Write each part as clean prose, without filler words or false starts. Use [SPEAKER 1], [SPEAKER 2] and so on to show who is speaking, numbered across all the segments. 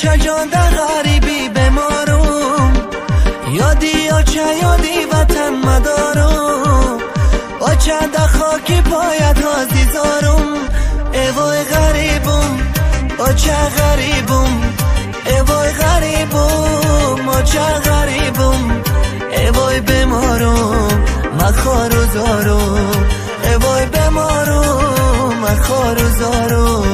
[SPEAKER 1] چه جان در غریبی بمارم، یادی یا چه یادی وطن مدارم، و چه در خاکی پایت ها دیزارم. ای وای غریبم و چه غریبم، ای وای غریبم و چه غریبم. ای وای بمارم مخار و زارم، ای وای بمارم مخار و زارم.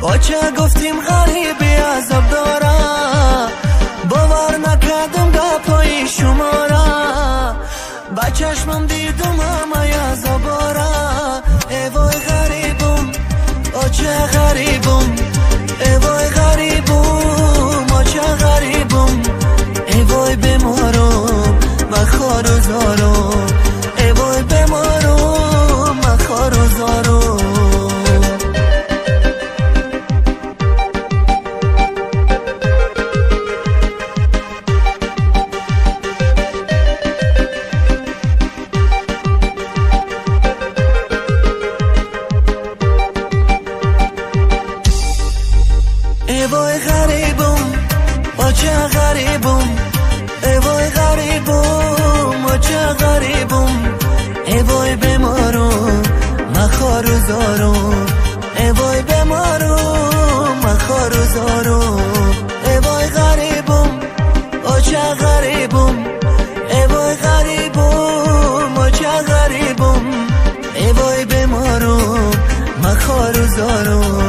[SPEAKER 1] با چه گفتیم غریبی عذاب داره، باور نکردم گپای شما را، با چشمم دیدم همه عذابا را. ای وای غریبم و چه غریبم، ای وای غریبم و چه غریبم. ای وای بمارم مخار و زارم، ای وای بمارم مخار و زارم. ای وای غریبم و چه غریبم، ای وای غریبم و چه غریبم. ای وای بمارم مخار و زارم، ای وای بمارم مخار و زارم. ای وای غریبم و چه غریبم، ای وای غریبم و چه غریبم. ای وای بمارم مخار و زارم.